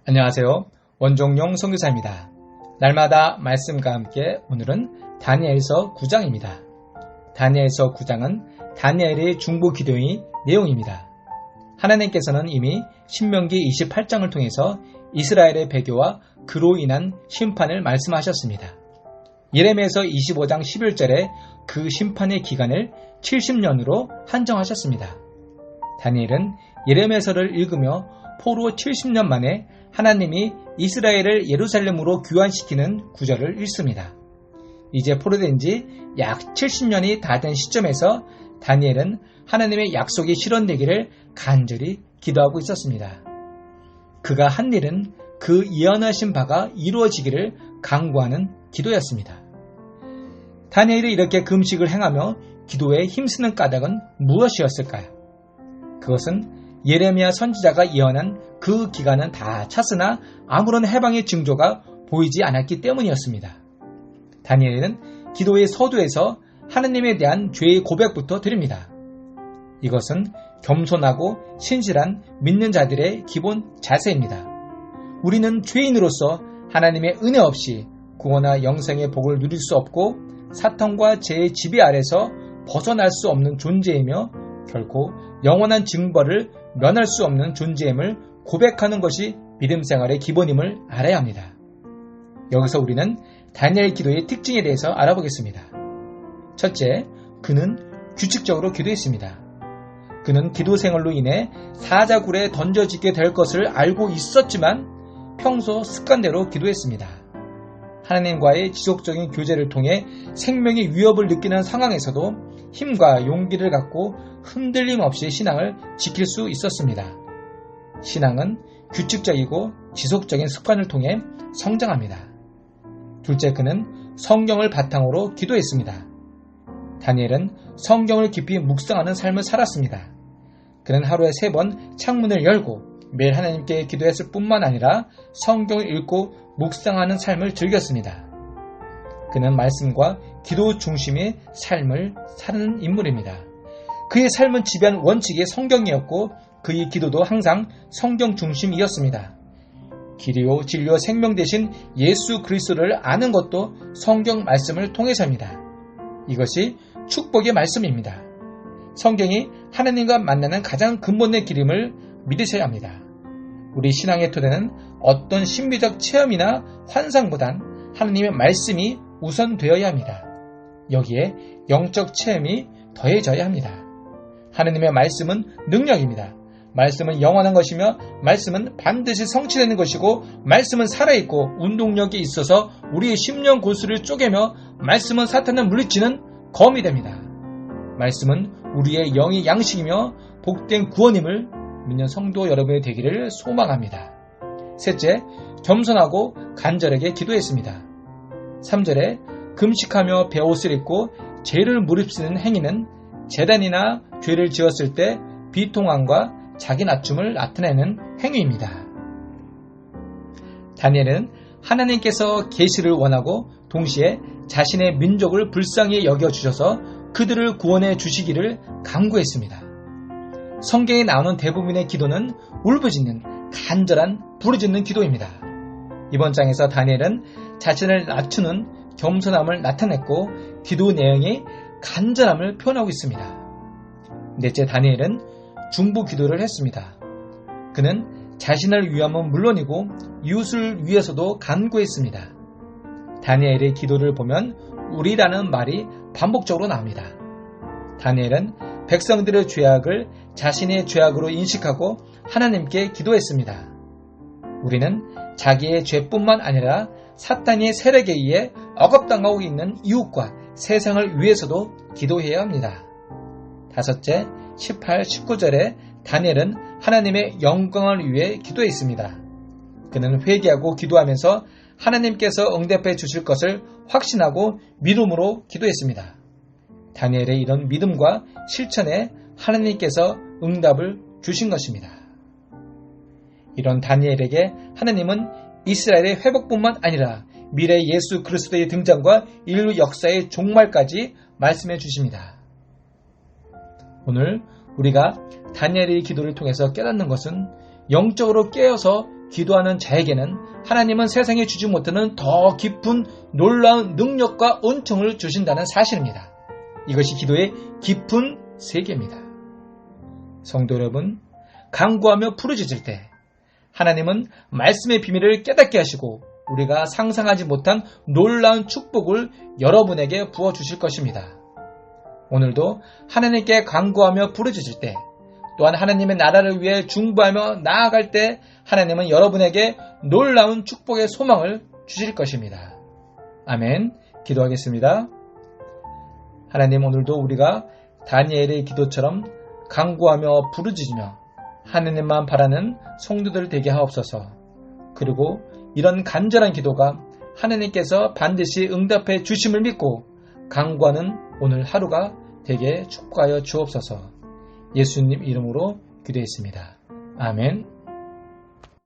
안녕하세요. 원종용 선교사입니다. 날마다 말씀과 함께 오늘은 다니엘서 9장입니다. 다니엘서 9장은 다니엘의 중보 기도의 내용입니다. 하나님께서는 이미 신명기 28장을 통해서 이스라엘의 배교와 그로 인한 심판을 말씀하셨습니다. 예레미야서 25장 11절에 그 심판의 기간을 70년으로 한정하셨습니다. 다니엘은 예레미야서를 읽으며 포로 70년 만에 하나님이 이스라엘을 예루살렘으로 귀환시키는 구절을 읽습니다. 이제 포로된 지 약 70년이 다 된 시점에서 다니엘은 하나님의 약속이 실현되기를 간절히 기도하고 있었습니다. 그가 한 일은 그 예언하신 바가 이루어지기를 간구하는 기도였습니다. 다니엘이 이렇게 금식을 행하며 기도에 힘쓰는 까닭은 무엇이었을까요? 그것은 예레미야 선지자가 예언한 그 기간은 다 찼으나 아무런 해방의 징조가 보이지 않았기 때문이었습니다. 다니엘은 기도의 서두에서 하느님에 대한 죄의 고백부터 드립니다. 이것은 겸손하고 신실한 믿는 자들의 기본 자세입니다. 우리는 죄인으로서 하나님의 은혜 없이 구원과 영생의 복을 누릴 수 없고 사탄과 죄의 지배 아래서 벗어날 수 없는 존재이며 결코 영원한 징벌을 면할 수 없는 존재임을 고백하는 것이 믿음 생활의 기본임을 알아야 합니다. 여기서 우리는 다니엘 기도의 특징에 대해서 알아보겠습니다. 첫째, 그는 규칙적으로 기도했습니다. 그는 기도 생활로 인해 사자굴에 던져지게 될 것을 알고 있었지만 평소 습관대로 기도했습니다. 하나님과의 지속적인 교제를 통해 생명의 위협을 느끼는 상황에서도 힘과 용기를 갖고 흔들림 없이 신앙을 지킬 수 있었습니다. 신앙은 규칙적이고 지속적인 습관을 통해 성장합니다. 둘째, 그는 성경을 바탕으로 기도했습니다. 다니엘은 성경을 깊이 묵상하는 삶을 살았습니다. 그는 하루에 3번 창문을 열고 매일 하나님께 기도했을 뿐만 아니라 성경을 읽고 묵상하는 삶을 즐겼습니다. 그는 말씀과 기도 중심의 삶을 사는 인물입니다. 그의 삶은 지배한 원칙이 성경이었고 그의 기도도 항상 성경 중심이었습니다. 길이요 진리요 생명 되신 예수 그리스도를 아는 것도 성경 말씀을 통해서입니다. 이것이 축복의 말씀입니다. 성경이 하나님과 만나는 가장 근본의 길임을 믿으셔야 합니다. 우리 신앙의 토대는 어떤 신비적 체험이나 환상보단 하나님의 말씀이 우선되어야 합니다. 여기에 영적 체험이 더해져야 합니다. 하나님의 말씀은 능력입니다. 말씀은 영원한 것이며 말씀은 반드시 성취되는 것이고 말씀은 살아있고 운동력이 있어서 우리의 심령 골수를 쪼개며 말씀은 사탄을 물리치는 검이 됩니다. 말씀은 우리의 영의 양식이며 복된 구원임을 믿는 성도 여러분이 되기를 소망합니다. 셋째, 겸손하고 간절하게 기도했습니다. 3절에 금식하며 베옷을 입고 죄를 무릅쓰는 행위는 제단이나 죄를 지었을 때 비통함과 자기 낮춤을 나타내는 행위입니다. 다니엘은 하나님께서 계시를 원하고 동시에 자신의 민족을 불쌍히 여겨주셔서 그들을 구원해 주시기를 간구했습니다. 성경에 나오는 대부분의 기도는 울부짖는 간절한 부르짖는 기도입니다. 이번 장에서 다니엘은 자신을 낮추는 겸손함을 나타냈고 기도 내용이 간절함을 표현하고 있습니다. 넷째, 다니엘은 중보 기도를 했습니다. 그는 자신을 위함은 물론이고 이웃을 위해서도 간구했습니다. 다니엘의 기도를 보면 우리라는 말이 반복적으로 나옵니다. 다니엘은 백성들의 죄악을 자신의 죄악으로 인식하고 하나님께 기도했습니다. 우리는 자기의 죄뿐만 아니라 사탄의 세력에 의해 억압당하고 있는 이웃과 세상을 위해서도 기도해야 합니다. 다섯째, 18, 19절에 다니엘은 하나님의 영광을 위해 기도했습니다. 그는 회개하고 기도하면서 하나님께서 응답해 주실 것을 확신하고 믿음으로 기도했습니다. 다니엘의 이런 믿음과 실천에 하나님께서 응답을 주신 것입니다. 이런 다니엘에게 하나님은 이스라엘의 회복뿐만 아니라 미래 예수 그리스도의 등장과 인류 역사의 종말까지 말씀해 주십니다. 오늘 우리가 다니엘의 기도를 통해서 깨닫는 것은 영적으로 깨어서 기도하는 자에게는 하나님은 세상에 주지 못하는 더 깊은 놀라운 능력과 은총을 주신다는 사실입니다. 이것이 기도의 깊은 세계입니다. 성도 여러분, 간구하며 부르짖을 때 하나님은 말씀의 비밀을 깨닫게 하시고 우리가 상상하지 못한 놀라운 축복을 여러분에게 부어주실 것입니다. 오늘도 하나님께 간구하며 부르짖을 때, 또한 하나님의 나라를 위해 중보하며 나아갈 때 하나님은 여러분에게 놀라운 축복의 소망을 주실 것입니다. 아멘. 기도하겠습니다. 하나님, 오늘도 우리가 다니엘의 기도처럼 간구하며 부르짖으며 하나님만 바라는 성도들 되게 하옵소서. 그리고 이런 간절한 기도가 하나님께서 반드시 응답해 주심을 믿고 간구하는 오늘 하루가 되게 축복하여 주옵소서. 예수님 이름으로 기도했습니다. 아멘.